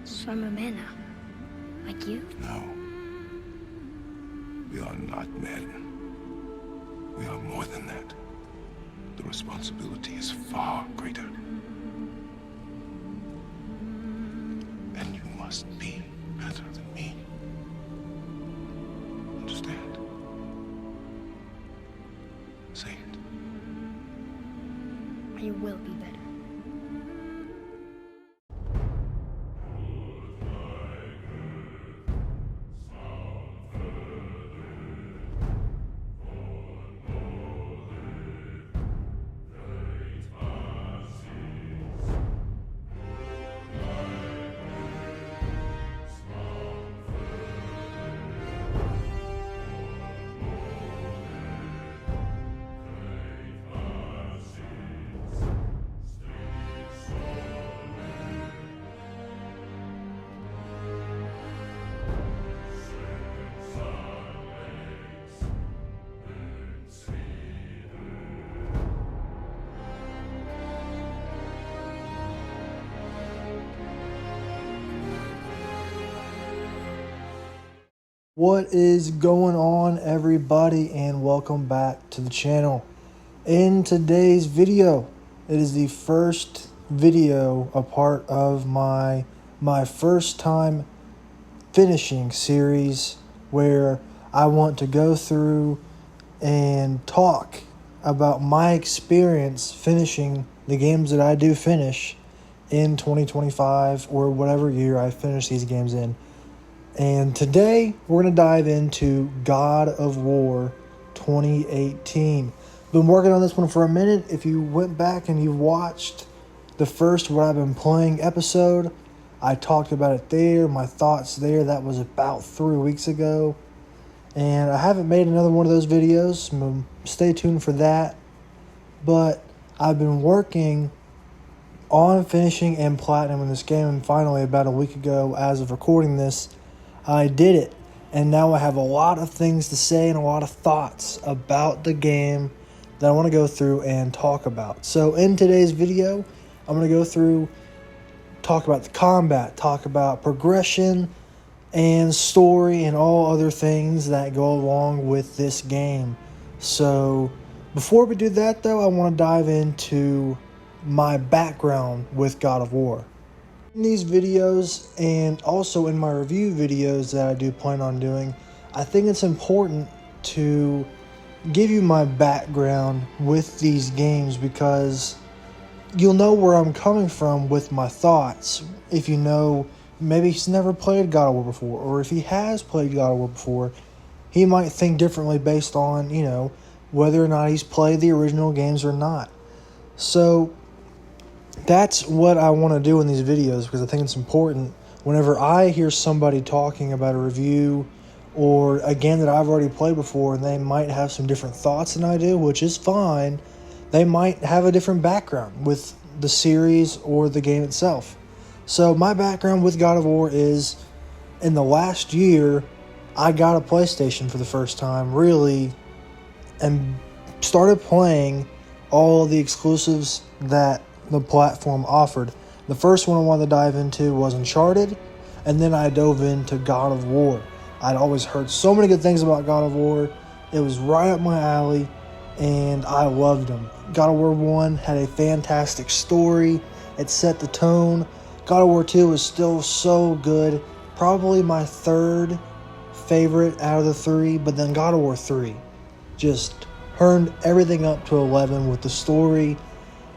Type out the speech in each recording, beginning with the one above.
So I'm a man now. Like you? No. We are not men. We are more than that. The responsibility is far greater. And you must be better than me. Understand? Say it. I will be better. What is going on, everybody, and welcome back to the channel. In today's video, it is the first video, a part of my first time finishing series, where I want to go through and talk about my experience finishing the games that I do finish in 2025 or whatever year I finish these games in. And today, we're going to dive into God of War 2018. Been working on this one for a minute. If you went back and you watched the first What I've Been Playing episode, I talked about it there, my thoughts there. That was about 3 weeks ago. And I haven't made another one of those videos, so stay tuned for that. But I've been working on finishing and platinum in this game, and finally, about a week ago, as of recording this, I did it, and now I have a lot of things to say and a lot of thoughts about the game that I want to go through and talk about. So in today's video, I'm going to go through, talk about the combat, talk about progression and story and all other things that go along with this game. So before we do that, though, I want to dive into my background with God of War. In these videos, and also in my review videos that I do plan on doing, I think it's important to give you my background with these games, because you'll know where I'm coming from with my thoughts. If you know, maybe he's never played God of War before, or if he has played God of War before, he might think differently based on, whether or not he's played the original games or not. So that's what I want to do in these videos, because I think it's important. Whenever I hear somebody talking about a review or a game that I've already played before, and they might have some different thoughts than I do, which is fine, they might have a different background with the series or the game itself. So my background with God of War is, in the last year, I got a PlayStation for the first time, really, and started playing all the exclusives that the platform offered. The first one I wanted to dive into was Uncharted, and then I dove into God of War. I'd always heard so many good things about God of War. It was right up my alley, and I loved them. God of War 1 had a fantastic story. It set the tone. God of War 2 is still so good. Probably my third favorite out of the three, but then God of War 3 just turned everything up to 11 with the story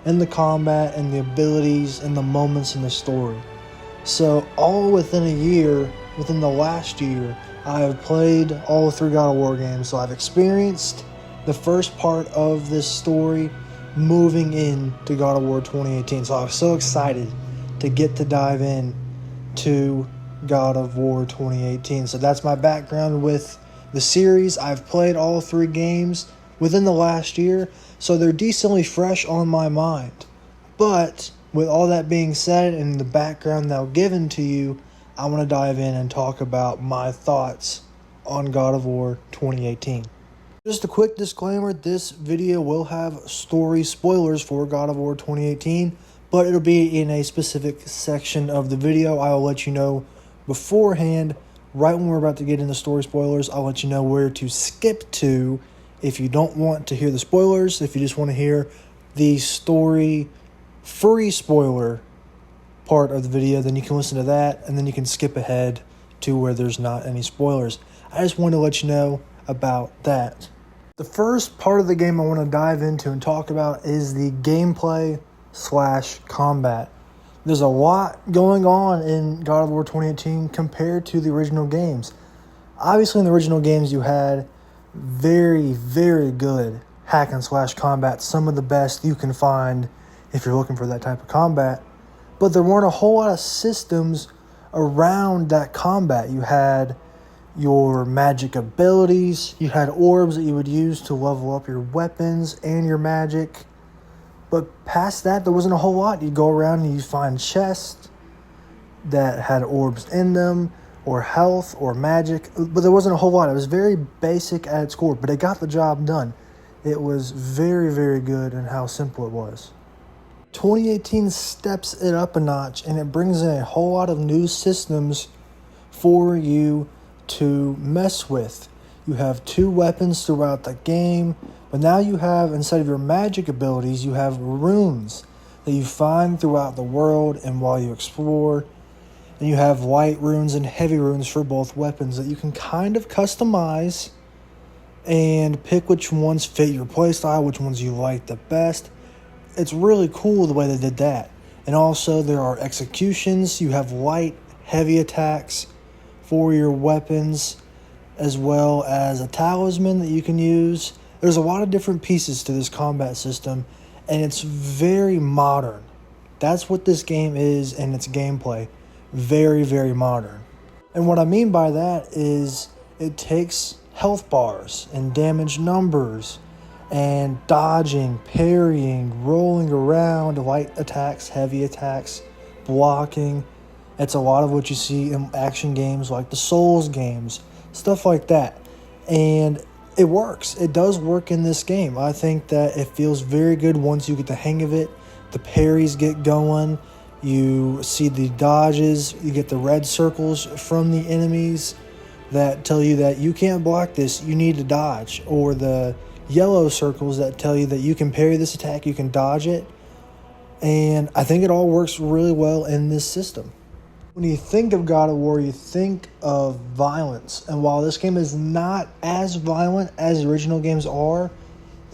and the combat and the abilities and the moments in the story. So all within a year, within the last year, I have played all 3 God of War games. So I've experienced the first part of this story moving into God of War 2018. So I was so excited to get to dive in to God of War 2018. So that's my background with the series. I've played all 3 games within the last year, so they're decently fresh on my mind. But with all that being said and the background now given to you, I want to dive in and talk about my thoughts on God of War 2018. Just a quick disclaimer, this video will have story spoilers for God of War 2018, but it'll be in a specific section of the video. I will let you know beforehand, right when we're about to get into story spoilers. I'll let you know where to skip to if you don't want to hear the spoilers. If you just want to hear the story free spoiler part of the video, then you can listen to that, and then you can skip ahead to where there's not any spoilers. I just wanted to let you know about that. The first part of the game I want to dive into and talk about is the gameplay / combat. There's a lot going on in God of War 2018 compared to the original games. Obviously, in the original games, you had very, very good hack and slash combat, some of the best you can find if you're looking for that type of combat. But there weren't a whole lot of systems around that combat. You had your magic abilities, you had orbs that you would use to level up your weapons and your magic. But past that, there wasn't a whole lot. You'd go around and you'd find chests that had orbs in them, or health, or magic. But there wasn't a whole lot. It was very basic at its core, but it got the job done. It was very, very good in how simple it was. 2018 steps it up a notch, and it brings in a whole lot of new systems for you to mess with. You have 2 weapons throughout the game, but now you have, instead of your magic abilities, you have runes that you find throughout the world and while you explore. And you have light runes and heavy runes for both weapons that you can kind of customize and pick which ones fit your playstyle, which ones you like the best. It's really cool the way they did that. And also there are executions. You have light, heavy attacks for your weapons, as well as a talisman that you can use. There's a lot of different pieces to this combat system, and it's very modern. That's what this game is in its gameplay. Very, very modern. And what I mean by that is it takes health bars and damage numbers and dodging, parrying, rolling around, light attacks, heavy attacks, blocking. It's a lot of what you see in action games like the Souls games, stuff like that. And it works. It does work in this game. I think that it feels very good once you get the hang of it. The parries get going. You see the dodges. You get the red circles from the enemies that tell you that you can't block this, you need to dodge. Or the yellow circles that tell you that you can parry this attack, you can dodge it. And I think it all works really well in this system. When you think of God of War, you think of violence. And while this game is not as violent as the original games are,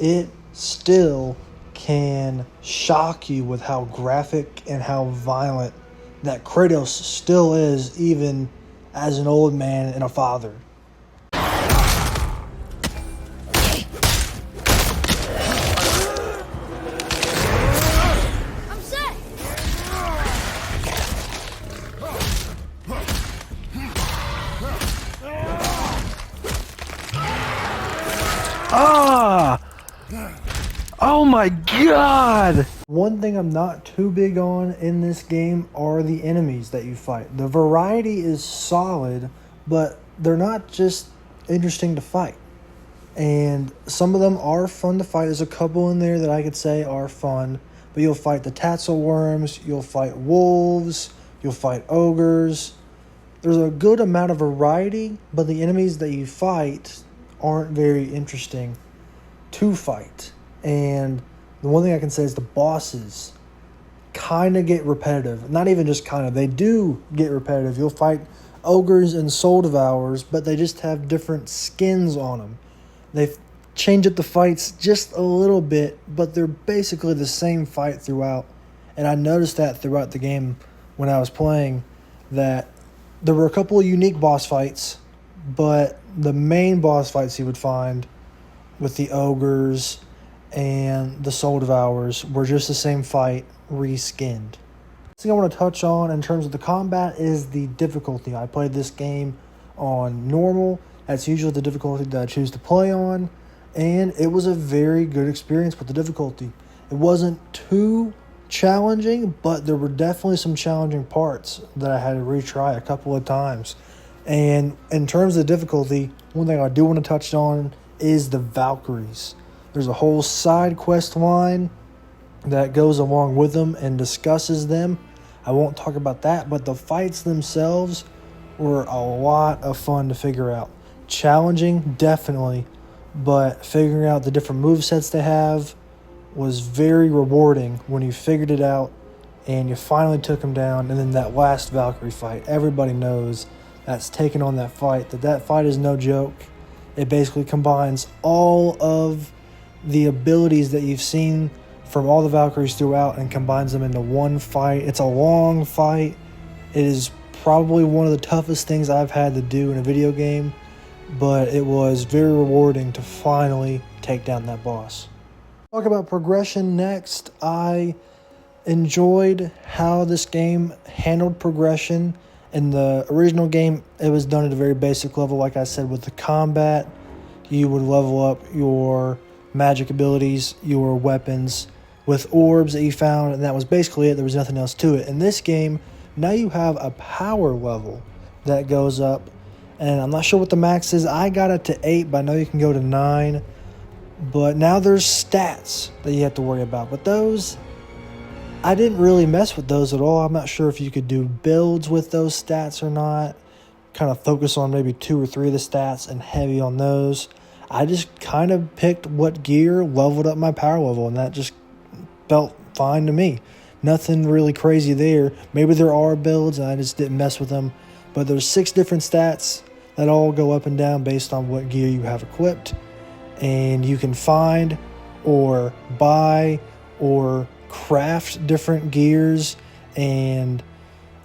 it still can shock you with how graphic and how violent that Kratos still is, even as an old man and a father. Oh my god! One thing I'm not too big on in this game are the enemies that you fight. The variety is solid, but they're not just interesting to fight. And some of them are fun to fight. There's a couple in there that I could say are fun. But you'll fight the tassel worms, you'll fight wolves, you'll fight ogres. There's a good amount of variety, but the enemies that you fight aren't very interesting to fight. And the one thing I can say is the bosses kind of get repetitive. Not even just kind of, they do get repetitive. You'll fight ogres and soul devourers, but they just have different skins on them. They've changed up the fights just a little bit, but they're basically the same fight throughout. And I noticed that throughout the game when I was playing, that there were a couple of unique boss fights, but the main boss fights you would find with the ogres and the soul devourers were just the same fight, reskinned. The thing I want to touch on in terms of the combat is the difficulty. I played this game on normal. That's usually the difficulty that I choose to play on, and it was a very good experience with the difficulty. It wasn't too challenging, but there were definitely some challenging parts that I had to retry a couple of times. And in terms of difficulty, one thing I do want to touch on is the Valkyries. There's a whole side quest line that goes along with them and discusses them. I won't talk about that, but the fights themselves were a lot of fun to figure out. Challenging, definitely, but figuring out the different movesets they have was very rewarding when you figured it out and you finally took them down. And then that last Valkyrie fight, everybody knows that's taking on that fight. That fight is no joke. It basically combines all of the abilities that you've seen from all the Valkyries throughout and combines them into one fight. It's a long fight. It is probably one of the toughest things I've had to do in a video game, but it was very rewarding to finally take down that boss. Talk about progression next. I enjoyed how this game handled progression. In the original game, it was done at a very basic level. Like I said, with the combat, you would level up your magic abilities, your weapons, with orbs that you found, and that was basically it. There was nothing else to it. In this game, now you have a power level that goes up, and I'm not sure what the max is. I got it to 8, but I know you can go to 9. But now there's stats that you have to worry about. But those, I didn't really mess with those at all. I'm not sure if you could do builds with those stats or not. Kind of focus on maybe 2 or 3 of the stats and heavy on those. I just kind of picked what gear leveled up my power level, and that just felt fine to me. Nothing really crazy there. Maybe there are builds and I just didn't mess with them. But there's 6 different stats that all go up and down based on what gear you have equipped. And you can find or buy or craft different gears and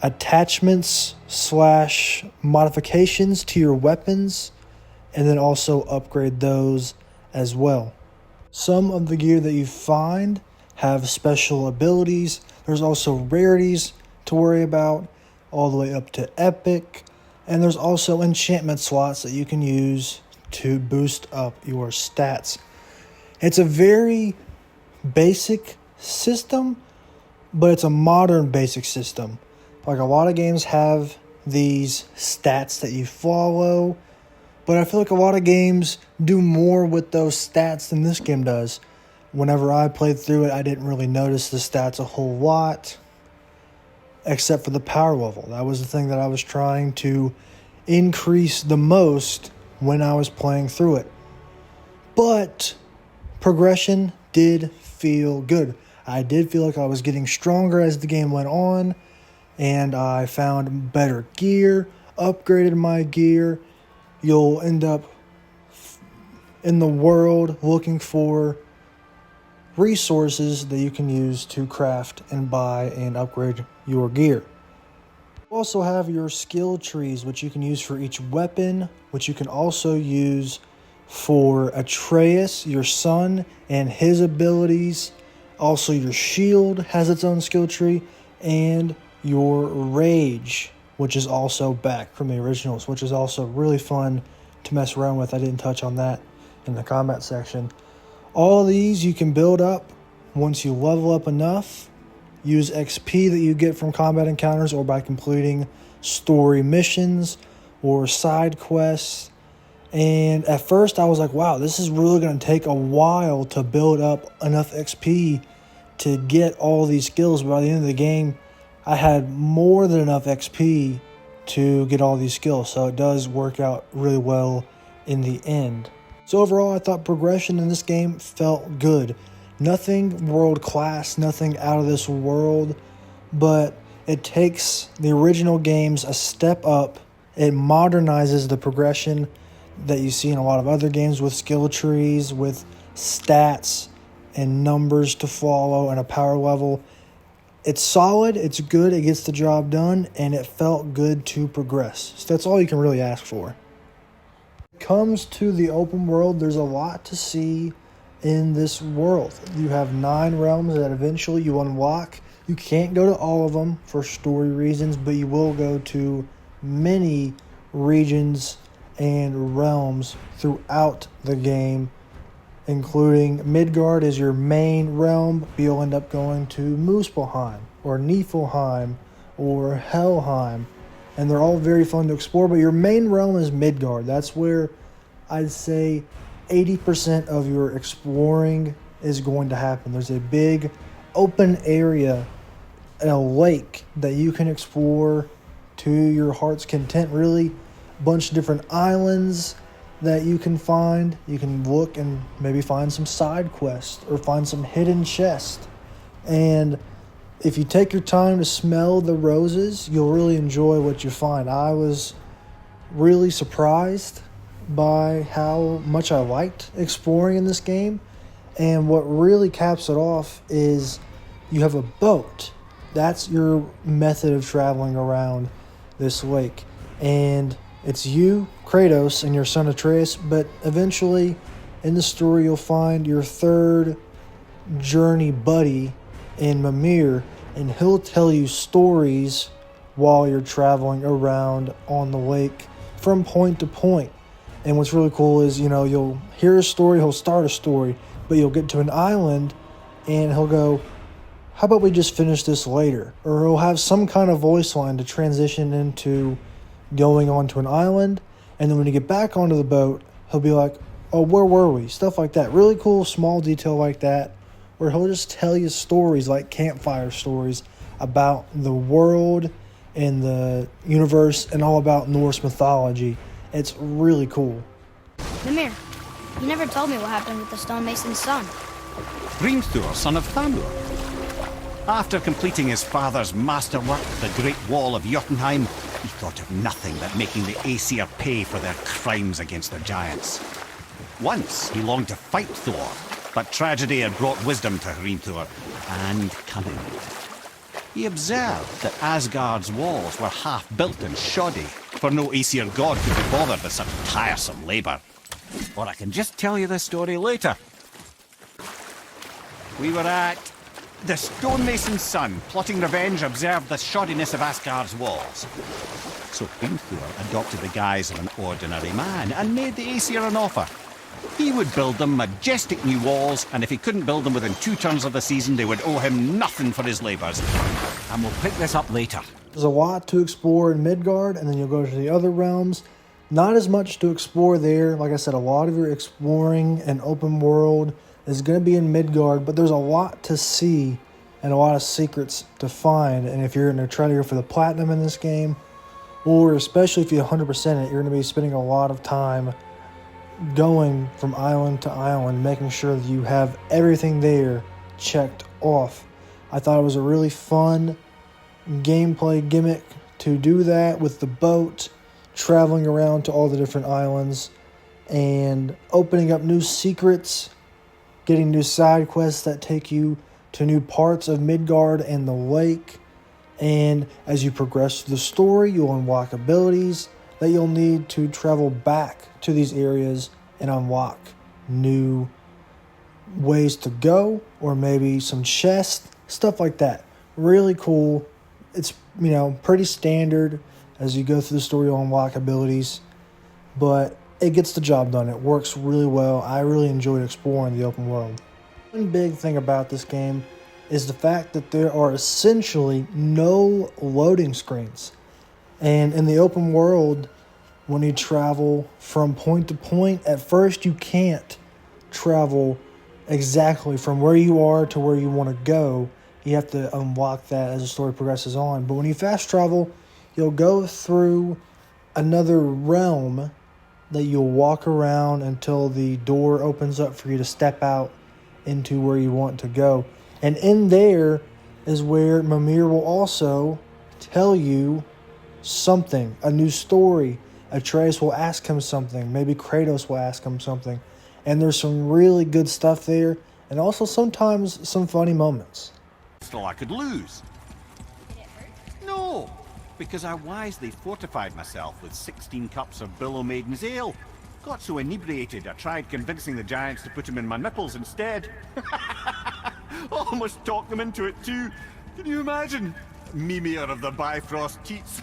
attachments / modifications to your weapons, and then also upgrade those as well. Some of the gear that you find have special abilities. There's also rarities to worry about, all the way up to epic. And there's also enchantment slots that you can use to boost up your stats. It's a very basic system, but it's a modern basic system. Like a lot of games have these stats that you follow, but I feel like a lot of games do more with those stats than this game does. Whenever I played through it, I didn't really notice the stats a whole lot, except for the power level. That was the thing that I was trying to increase the most when I was playing through it. But progression did feel good. I did feel like I was getting stronger as the game went on, and I found better gear, upgraded my gear. You'll end up in the world looking for resources that you can use to craft and buy and upgrade your gear. You also have your skill trees, which you can use for each weapon, which you can also use for Atreus, your son, and his abilities. Also, your shield has its own skill tree, and your rage, which is also back from the originals, which is also really fun to mess around with. I didn't touch on that in the combat section. All of these you can build up once you level up enough. Use XP that you get from combat encounters or by completing story missions or side quests. And at first I was like, wow, this is really going to take a while to build up enough XP to get all these skills. But by the end of the game, I had more than enough XP to get all these skills. So it does work out really well in the end. So overall, I thought progression in this game felt good. Nothing world class, nothing out of this world, but it takes the original games a step up. It modernizes the progression that you see in a lot of other games with skill trees, with stats and numbers to follow and a power level. It's solid, it's good, it gets the job done, and it felt good to progress. So that's all you can really ask for. When it comes to the open world, there's a lot to see in this world. You have 9 realms that eventually you unlock. You can't go to all of them for story reasons, but you will go to many regions and realms throughout the game, including Midgard is your main realm, but you'll end up going to Muspelheim or Niflheim or Helheim, and they're all very fun to explore, but your main realm is Midgard. That's where I'd say 80% of your exploring is going to happen. There's a big open area, a lake that you can explore to your heart's content, really. A bunch of different islands that you can find. You can look and maybe find some side quests or find some hidden chests. And if you take your time to smell the roses, you'll really enjoy what you find. I was really surprised by how much I liked exploring in this game. And what really caps it off is you have a boat. That's your method of traveling around this lake. And it's you, Kratos, and your son Atreus, but eventually in the story you'll find your third journey buddy in Mimir, and he'll tell you stories while you're traveling around on the lake from point to point. And what's really cool is, you'll hear a story, he'll start a story, but you'll get to an island and he'll go, how about we just finish this later? Or he'll have some kind of voice line to transition into going onto an island. And then when you get back onto the boat, he'll be like, oh, where were we? Stuff like that. Really cool, small detail like that, where he'll just tell you stories like campfire stories about the world and the universe and all about Norse mythology. It's really cool. Mimir, you never told me what happened with the stonemason's son. Hrimthur, son of Thamur. After completing his father's masterwork, the Great Wall of Jotunheim, he thought of nothing but making the Aesir pay for their crimes against the giants. Once he longed to fight Thor, but tragedy had brought wisdom to Hrimthur, and cunning. He observed that Asgard's walls were half-built and shoddy, for no Aesir god could be bothered with such tiresome labour. Or I can just tell you the story later. We were at the stonemason's son, plotting revenge, observed the shoddiness of Asgard's walls. So Hrimthur adopted the guise of an ordinary man and made the Aesir an offer. He would build them majestic new walls, and if he couldn't build them within 2 turns of the season, they would owe him nothing for his labours. And we'll pick this up later. There's a lot to explore in Midgard, and then you'll go to the other realms. Not as much to explore there. Like I said, a lot of your exploring and open world is going to be in Midgard, but there's a lot to see and a lot of secrets to find. And if you're going to try to go for the platinum in this game, or especially if you 100% it, you're going to be spending a lot of time going from island to island, making sure that you have everything there checked off. I thought it was a really fun gameplay gimmick to do that with the boat, traveling around to all the different islands and opening up new secrets, getting new side quests that take you to new parts of Midgard and the lake. And as you progress through the story, you'll unlock abilities that you'll need to travel back to these areas and unlock new ways to go, or maybe some chests, stuff like that. Really cool. It's, pretty standard. As you go through the story, you'll unlock abilities, but it gets the job done. It works really well. I really enjoyed exploring the open world. One big thing about this game is the fact that there are essentially no loading screens. And in the open world, when you travel from point to point, at first you can't travel exactly from where you are to where you want to go. You have to unlock that as the story progresses on. But when you fast travel, you'll go through another realm that you'll walk around until the door opens up for you to step out into where you want to go. And in there is where Mimir will also tell you something, a new story. Atreus will ask him something. Maybe Kratos will ask him something. And there's some really good stuff there, and also sometimes some funny moments. Still, I could lose. Did it hurt? No, because I wisely fortified myself with 16 cups of Billow Maiden's Ale. Got so inebriated, I tried convincing the giants to put them in my nipples instead. Almost talked them into it too. Can you imagine? Mimir of the Bifrost teats.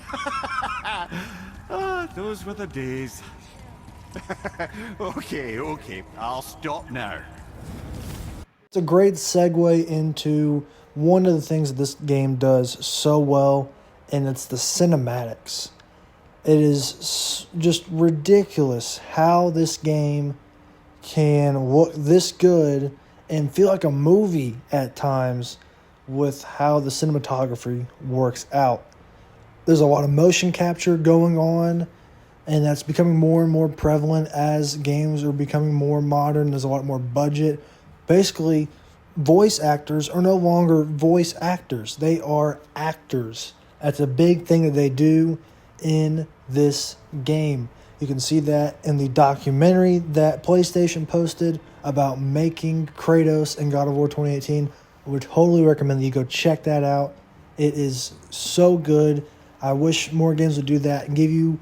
Those were the days. Okay, I'll stop now. It's a great segue into one of the things that this game does so well, and it's the cinematics. It is just ridiculous how this game can look this good and feel like a movie at times with how the cinematography works out. There's a lot of motion capture going on, and that's becoming more and more prevalent as games are becoming more modern. There's a lot more budget. Basically, voice actors are no longer voice actors. They are actors. That's a big thing that they do in this game. You can see that in the documentary that PlayStation posted about making Kratos in God of War 2018. I would totally recommend that you go check that out. It is so good. I wish more games would do that and give you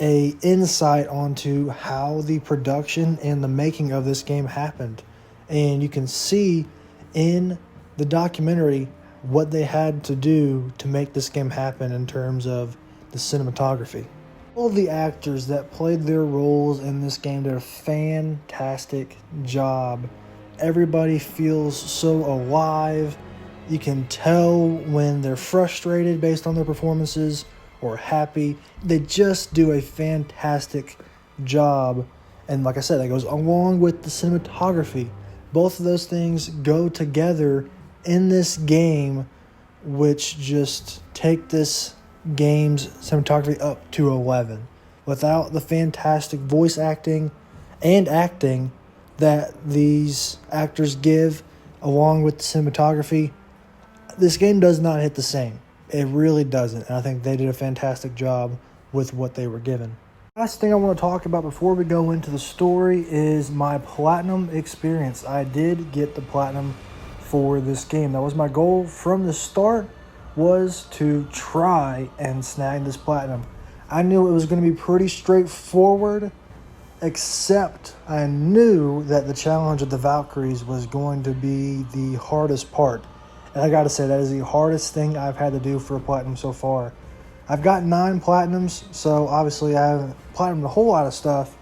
a insight onto how the production and the making of this game happened. And you can see in the documentary what they had to do to make this game happen in terms of the cinematography. All the actors that played their roles in this game did a fantastic job. Everybody feels so alive. You can tell when they're frustrated based on their performances or happy. They just do a fantastic job. And like I said, that goes along with the cinematography. Both of those things go together in this game, which just take this game's cinematography up to 11. Without the fantastic voice acting and acting that these actors give along with the cinematography, this game does not hit the same. It really doesn't. And I think they did a fantastic job with what they were given. Last thing I want to talk about before we go into the story is my platinum experience. I did get the platinum for this game. That was my goal from the start, was to try and snag this platinum. I knew it was going to be pretty straightforward, except I knew that the challenge of the Valkyries was going to be the hardest part. And I gotta say, that is the hardest thing I've had to do for a platinum so far. I've got 9 platinums, so obviously I haven't platinumed a whole lot of stuff,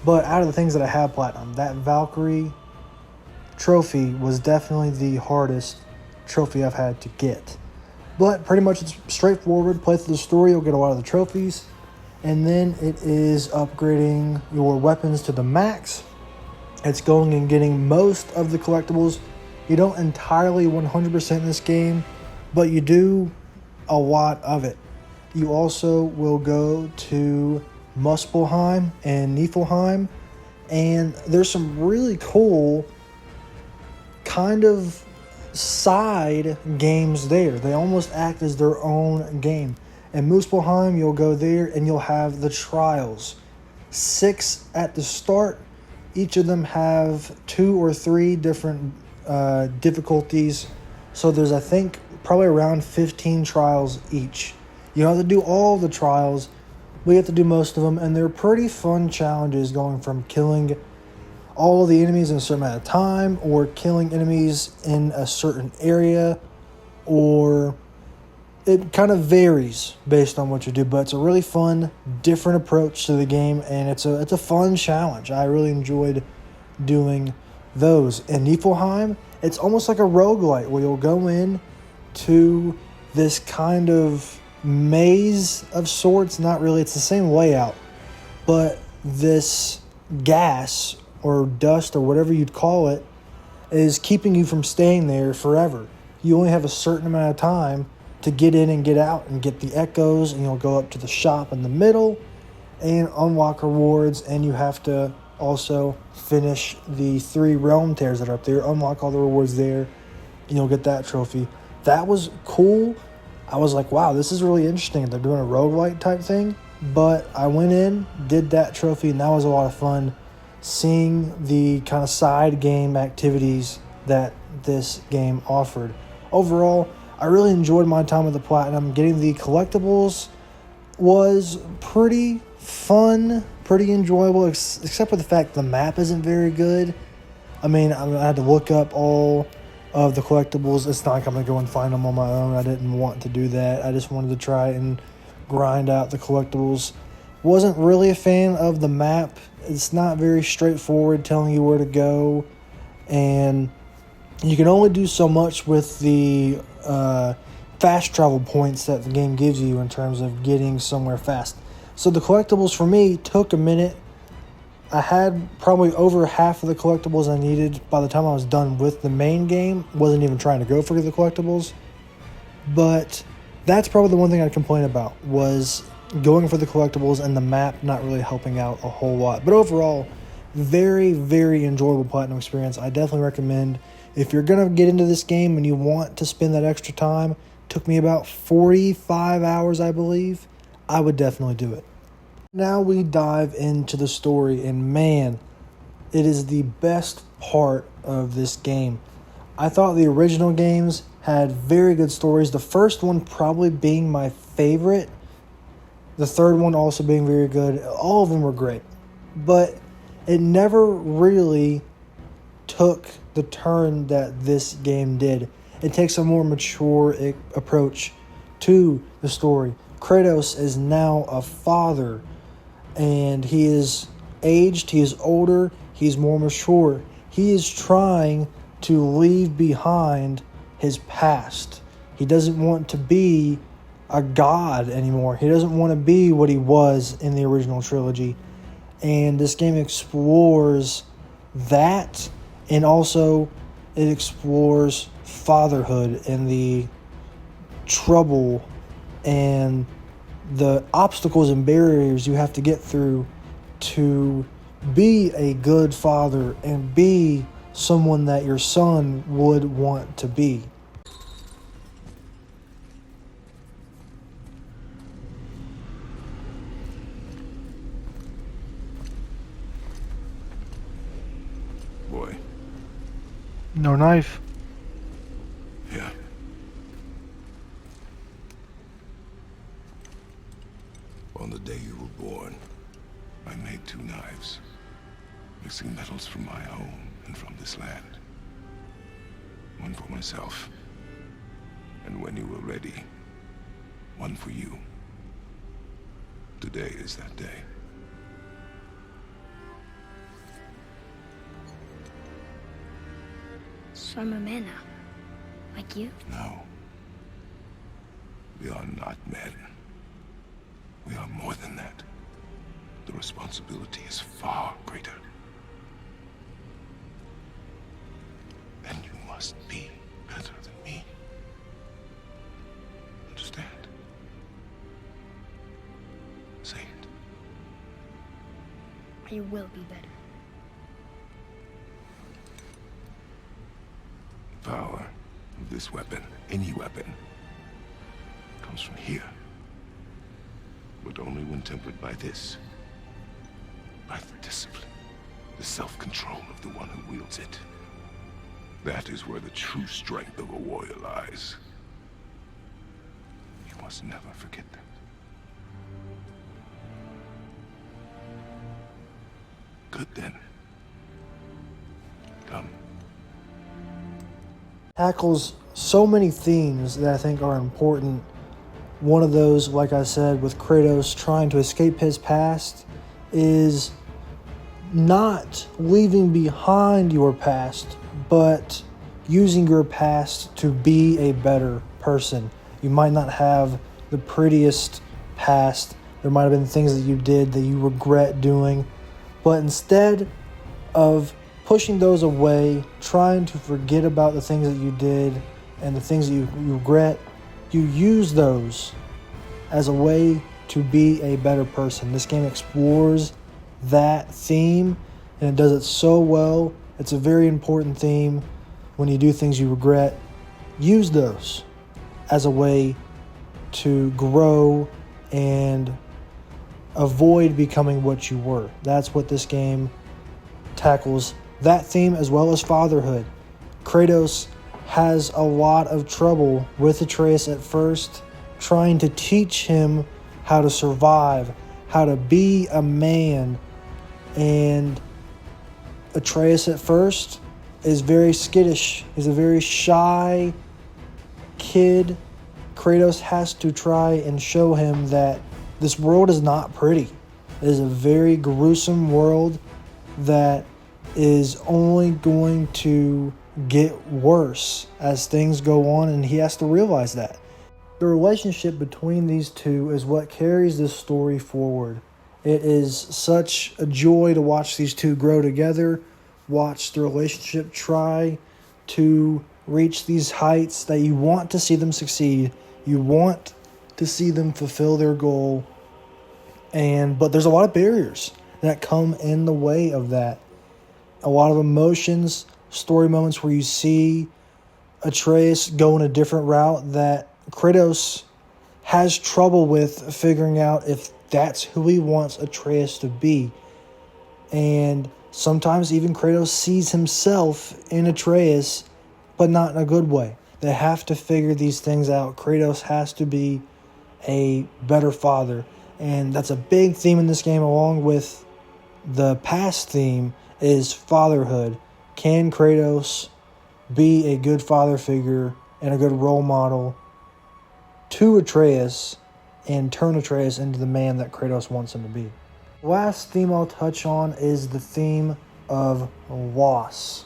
but out of the things that I have platinum, that Valkyrie trophy was definitely the hardest trophy I've had to get. But pretty much it's straightforward. Play through the story, you'll get a lot of the trophies, and then it is upgrading your weapons to the max. It's going and getting most of the collectibles. You don't entirely 100% in this game, but you do a lot of it. You also will go to Muspelheim and Niflheim, and there's some really cool kind of side games there. They almost act as their own game. In Muspelheim, you'll go there and you'll have the trials. 6 at the start. Each of them have 2 or 3 different difficulties. So there's, I think, probably around 15 trials each. You don't have to do all the trials. We have to do most of them, and they're pretty fun challenges, going from killing all of the enemies in a certain amount of time, or killing enemies in a certain area, or it kind of varies based on what you do. But it's a really fun, different approach to the game, and it's a fun challenge. I really enjoyed doing those. In Niflheim, it's almost like a roguelite where you'll go in to this kind of maze of sorts. Not really, it's the same layout, but this gas or dust or whatever you'd call it is keeping you from staying there forever. You only have a certain amount of time to get in and get out and get the echoes, and you'll go up to the shop in the middle and unlock rewards, and you have to also finish the 3 realm tears that are up there, unlock all the rewards there, and you'll get that trophy. That was cool. I was like, wow, this is really interesting. They're doing a roguelite type thing. But I went in, did that trophy, and that was a lot of fun, seeing the kind of side game activities that this game offered. Overall, I really enjoyed my time with the platinum. Getting the collectibles was pretty fun, pretty enjoyable, except for the fact the map isn't very good. I mean, I had to look up all of the collectibles. It's not like I'm going to go and find them on my own. I didn't want to do that. I just wanted to try and grind out the collectibles. Wasn't really a fan of the map. It's not very straightforward, telling you where to go, and you can only do so much with the fast travel points that the game gives you in terms of getting somewhere fast. So the collectibles for me took a minute I had probably over half of the collectibles I needed by the time I was done with the main game. Wasn't even trying to go for the collectibles. But that's probably the one thing I'd complain about, was going for the collectibles and the map not really helping out a whole lot. But overall, very, very enjoyable platinum experience. I definitely recommend, if you're going to get into this game and you want to spend that extra time, took me about 45 hours, I believe, I would definitely do it. Now we dive into the story, and man, it is the best part of this game. I thought the original games had very good stories. The first one probably being my favorite. The third one also being very good. All of them were great. But it never really took the turn that this game did. It takes a more mature approach to the story. Kratos is now a father, and he is aged, he is older, he's more mature. He is trying to leave behind his past. He doesn't want to be a god anymore. He doesn't want to be what he was in the original trilogy. And this game explores that, and also it explores fatherhood and the trouble and the obstacles and barriers you have to get through to be a good father and be someone that your son would want to be. Boy. No knife. Yeah. On the day you were born, I made 2 knives, mixing metals from my home and from this land. One for myself, and when you were ready, one for you. Today is that day. So I'm a man now. Like you? No. We are not men. We are more than that. The responsibility is far greater. And you must be better than me. Understand? Say it. I will be better. The power of this weapon, any weapon, comes from here. But only when tempered by this. By the discipline, the self-control of the one who wields it. That is where the true strength of a warrior lies. You must never forget that. Good then. Come. Tackles so many themes that I think are important. One of those, like I said, with Kratos trying to escape his past, is not leaving behind your past, but using your past to be a better person. You might not have the prettiest past. There might have been things that you did that you regret doing, but instead of pushing those away, trying to forget about the things that you did and the things that you regret, you use those as a way to be a better person. This game explores that theme, and it does it so well. It's a very important theme. When you do things you regret, use those as a way to grow and avoid becoming what you were. That's what this game tackles, that theme, as well as fatherhood. Kratos has a lot of trouble with Atreus at first, trying to teach him how to survive, how to be a man. And Atreus at first is very skittish. He's a very shy kid. Kratos has to try and show him that this world is not pretty. It is a very gruesome world that is only going to get worse as things go on, and he has to realize that. The relationship between these two is what carries this story forward. It is such a joy to watch these two grow together, watch the relationship try to reach these heights that you want to see them succeed. You want to see them fulfill their goal. But there's a lot of barriers that come in the way of that. A lot of emotions, story moments where you see Atreus go in a different route that Kratos has trouble with figuring out if that's who he wants Atreus to be. And sometimes even Kratos sees himself in Atreus, but not in a good way. They have to figure these things out. Kratos has to be a better father. And that's a big theme in this game, along with the past theme, is fatherhood. Can Kratos be a good father figure and a good role model to Atreus and turn Atreus into the man that Kratos wants him to be? The last theme I'll touch on is the theme of loss.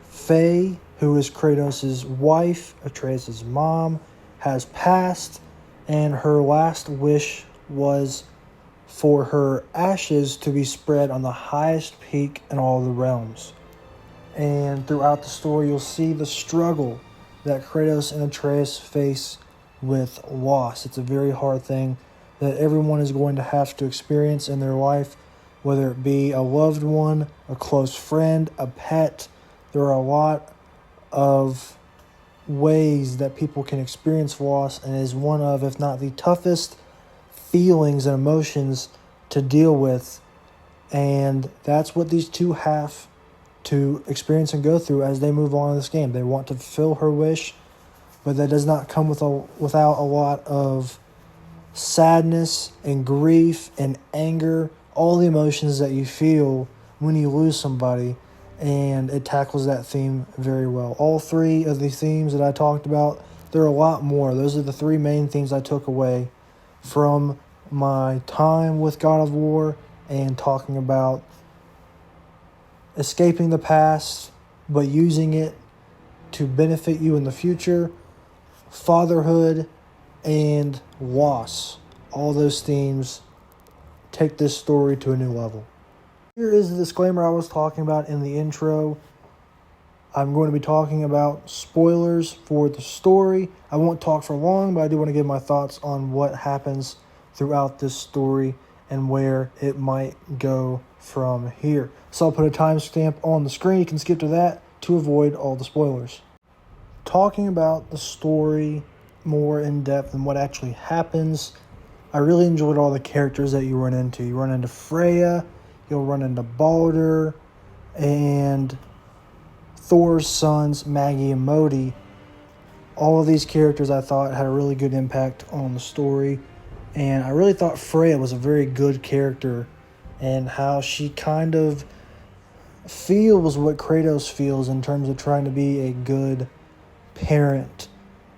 Faye, who is Kratos' wife, Atreus' mom, has passed, and her last wish was for her ashes to be spread on the highest peak in all the realms. And throughout the story, you'll see the struggle that Kratos and Atreus face with loss. It's a very hard thing that everyone is going to have to experience in their life, whether it be a loved one, a close friend, a pet. There are a lot of ways that people can experience loss, and is one of, if not the toughest feelings and emotions to deal with. And that's what these two have to experience and go through as they move on in this game. They want to fulfill her wish, but that does not come without a lot of sadness and grief and anger, all the emotions that you feel when you lose somebody, and it tackles that theme very well. All three of the themes that I talked about, there are a lot more. Those are the three main themes I took away from my time with God of War and talking about escaping the past but using it to benefit you in the future, fatherhood, and loss. All those themes take this story to a new level. Here is the disclaimer I was talking about in the intro. I'm going to be talking about spoilers for the story. I won't talk for long, but I do want to give my thoughts on what happens throughout this story and where it might go from here. So I'll put a timestamp on the screen. You can skip to that to avoid all the spoilers. Talking about the story more in depth and what actually happens, I really enjoyed all the characters that you run into. You run into Freya, you'll run into Baldur, and Thor's sons, Maggie and Modi. All of these characters I thought had a really good impact on the story. And I really thought Freya was a very good character, and how she kind of feels what Kratos feels in terms of trying to be a good parent.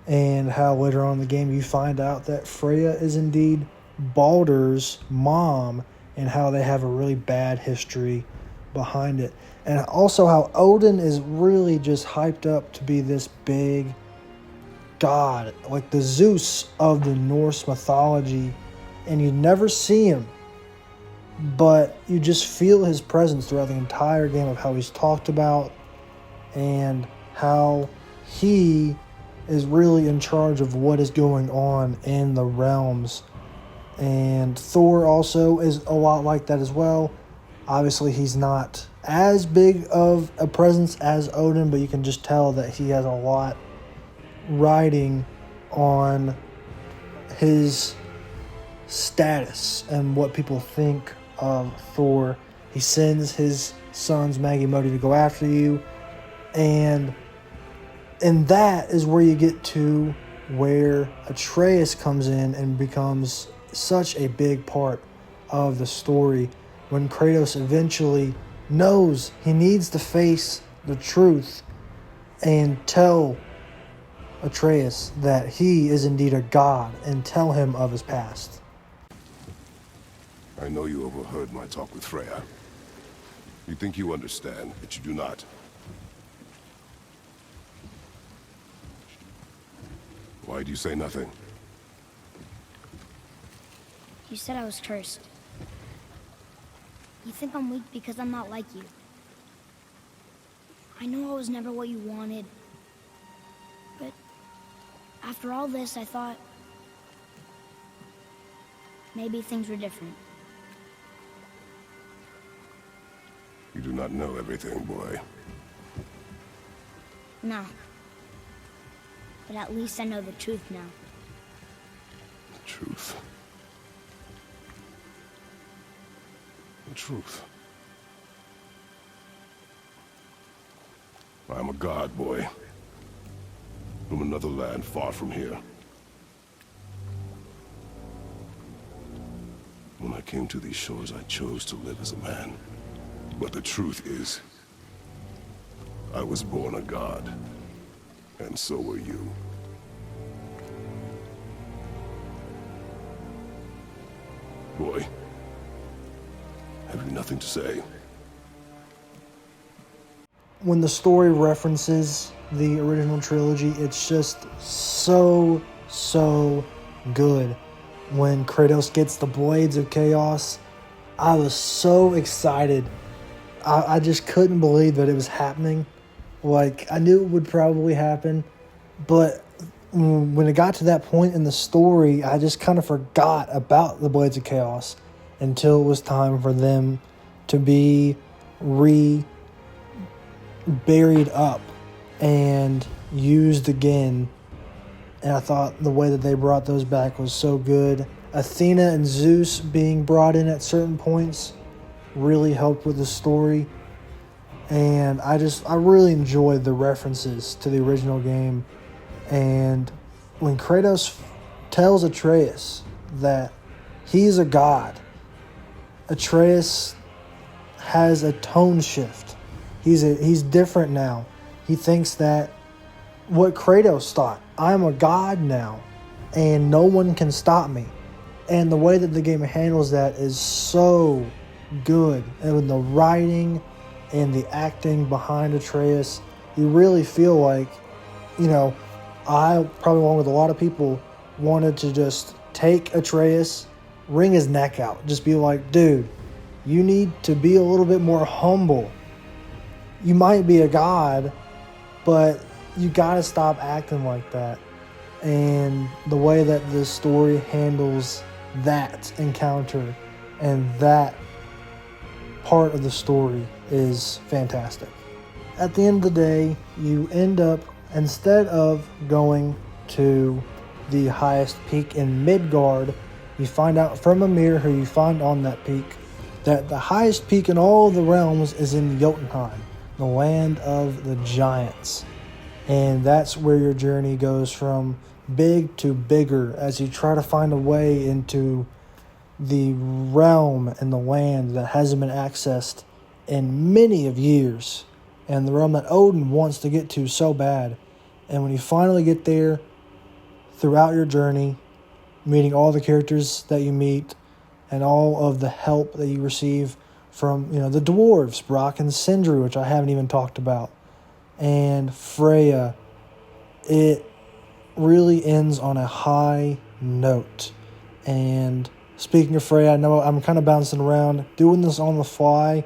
And how later on in the game you find out that Freya is indeed Baldur's mom, and how they have a really bad history behind it. And also how Odin is really just hyped up to be this big god, like the Zeus of the Norse mythology, and you never see him, but you just feel his presence throughout the entire game, of how he's talked about and how he is really in charge of what is going on in the realms. And Thor also is a lot like that as well. Obviously he's not as big of a presence as Odin, but you can just tell that he has a lot riding on his status and what people think of Thor. He sends his sons Maggie and Modi to go after you, and that is where you get to where Atreus comes in and becomes such a big part of the story, when Kratos eventually knows he needs to face the truth and tell Atreus that he is indeed a god, and tell him of his past. I know you overheard my talk with Freya. You think you understand, but you do not. Why do you say nothing? You said I was cursed. You think I'm weak because I'm not like you. I know I was never what you wanted. But after all this, I thought maybe things were different. You do not know everything, boy. No. But at least I know the truth now. The truth. The truth. I am a god, boy. From another land far from here. When I came to these shores, I chose to live as a man. But the truth is, I was born a god. And so were you. Boy, have you nothing to say? When the story references the original trilogy, it's just so good. When Kratos gets the Blades of Chaos, I was so excited. I just couldn't believe that it was happening. Like, I knew it would probably happen, but when it got to that point in the story, I just kind of forgot about the Blades of Chaos until it was time for them to be buried up and used again. And I thought the way that they brought those back was so good. Athena and Zeus being brought in at certain points really helped with the story. And I really enjoyed the references to the original game. And when Kratos tells Atreus that he's a god, Atreus has a tone shift. He's different now. He thinks that what Kratos thought, I'm a god now, and no one can stop me. And the way that the game handles that is so good. And with the writing and the acting behind Atreus, you really feel like, I, probably along with a lot of people, wanted to just take Atreus, wring his neck out, just be like, dude, you need to be a little bit more humble. You might be a god, but you gotta stop acting like that. And the way that the story handles that encounter and that part of the story is fantastic. At the end of the day, you end up, instead of going to the highest peak in Midgard, you find out from Ymir, who you find on that peak, that the highest peak in all the realms is in Jotunheim, the land of the giants. And that's where your journey goes from big to bigger as you try to find a way into the realm and the land that hasn't been accessed in many of years, and the realm that Odin wants to get to so bad. And when you finally get there, throughout your journey, meeting all the characters that you meet and all of the help that you receive from, the dwarves, Brock and Sindri, which I haven't even talked about, and Freya, it really ends on a high note. And speaking of Freya, I know I'm kind of bouncing around, doing this on the fly.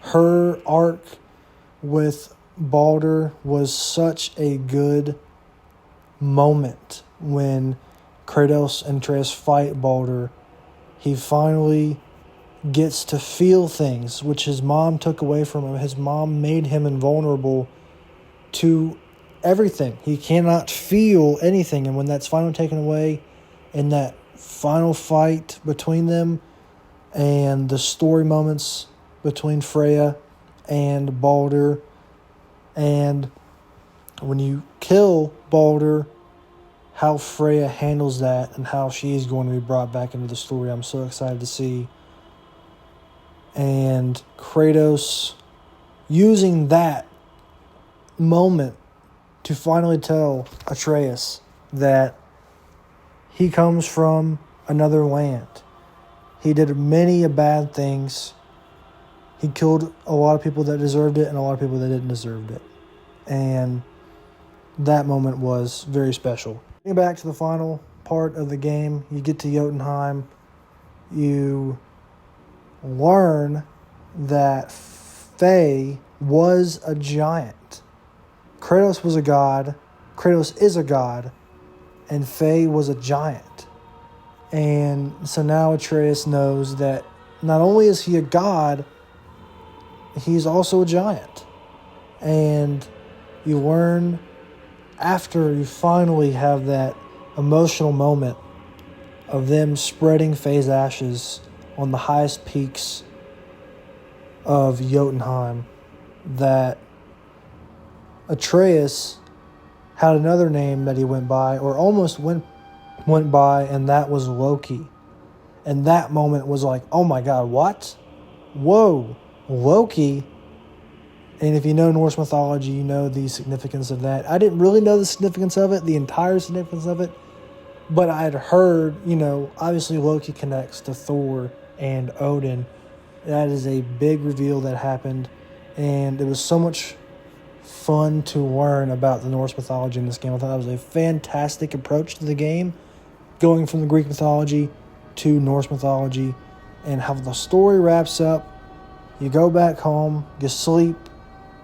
Her arc with Baldur was such a good moment when Kratos and Atreus fight Baldur. He finally gets to feel things, which his mom took away from him. His mom made him invulnerable to everything. He cannot feel anything. And when that's finally taken away in that final fight between them and the story moments between Freya and Baldur, and when you kill Baldur, how Freya handles that and how she is going to be brought back into the story, I'm so excited to see. And Kratos using that moment to finally tell Atreus that he comes from another land. He did many bad things. He killed a lot of people that deserved it and a lot of people that didn't deserve it. And that moment was very special. Getting back to the final part of the game, you get to Jotunheim. You learn that Faye was a giant. Kratos was a god. Kratos is a god. And Faye was a giant. And so now Atreus knows that not only is he a god, he's also a giant. And you learn after you finally have that emotional moment of them spreading Faye's ashes on the highest peaks of Jotunheim, that Atreus had another name that he went by, or almost went by, and that was Loki. And that moment was like, oh my god, what? Whoa, Loki? And if you know Norse mythology, you know the significance of that. I didn't really know the significance of it, the entire significance of it, but I had heard, obviously Loki connects to Thor and Odin. That is a big reveal that happened, and it was so much fun to learn about the Norse mythology in this game. I thought that was a fantastic approach to the game, going from the Greek mythology to Norse mythology, and how the story wraps up. You go back home, you sleep,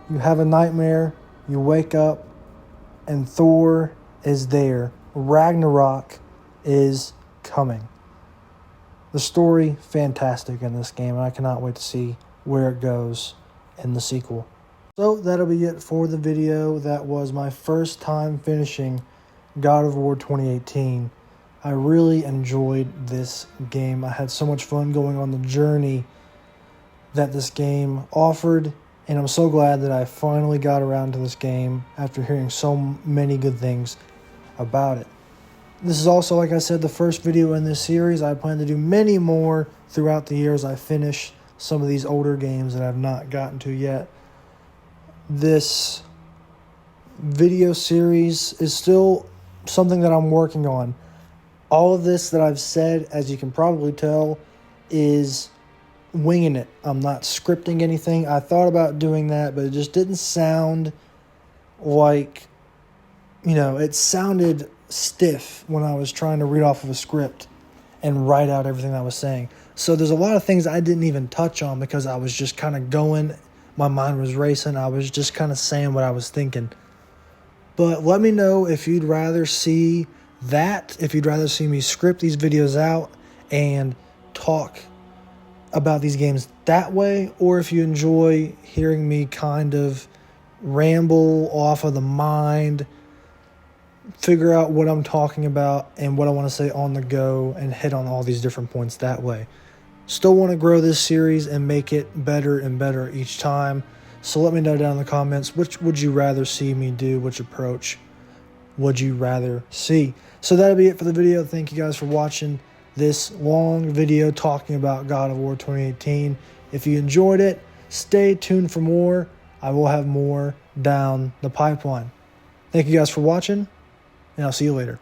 you have a nightmare, you wake up, and Thor is there. Ragnarok is coming. The story, fantastic in this game, and I cannot wait to see where it goes in the sequel. So that'll be it for the video. That was my first time finishing God of War 2018. I really enjoyed this game. I had so much fun going on the journey that this game offered, and I'm so glad that I finally got around to this game after hearing so many good things about it. This is also, like I said, the first video in this series. I plan to do many more throughout the years I finish some of these older games that I've not gotten to yet. This video series is still something that I'm working on. All of this that I've said, as you can probably tell, is winging it. I'm not scripting anything. I thought about doing that, but it just didn't sound like, it sounded stiff when I was trying to read off of a script and write out everything I was saying. So there's a lot of things I didn't even touch on because I was just kind of going, my mind was racing, I was just kind of saying what I was thinking. But let me know if you'd rather see that, if you'd rather see me script these videos out and talk about these games that way, or if you enjoy hearing me kind of ramble off of the mind, figure out what I'm talking about and what I want to say on the go and hit on all these different points that way. Still want to grow this series and make it better and better each time. So let me know down in the comments, which would you rather see me do? Which approach would you rather see? So that'll be it for the video. Thank you guys for watching this long video talking about God of War 2018. If you enjoyed it, stay tuned for more. I will have more down the pipeline. Thank you guys for watching, and I'll see you later.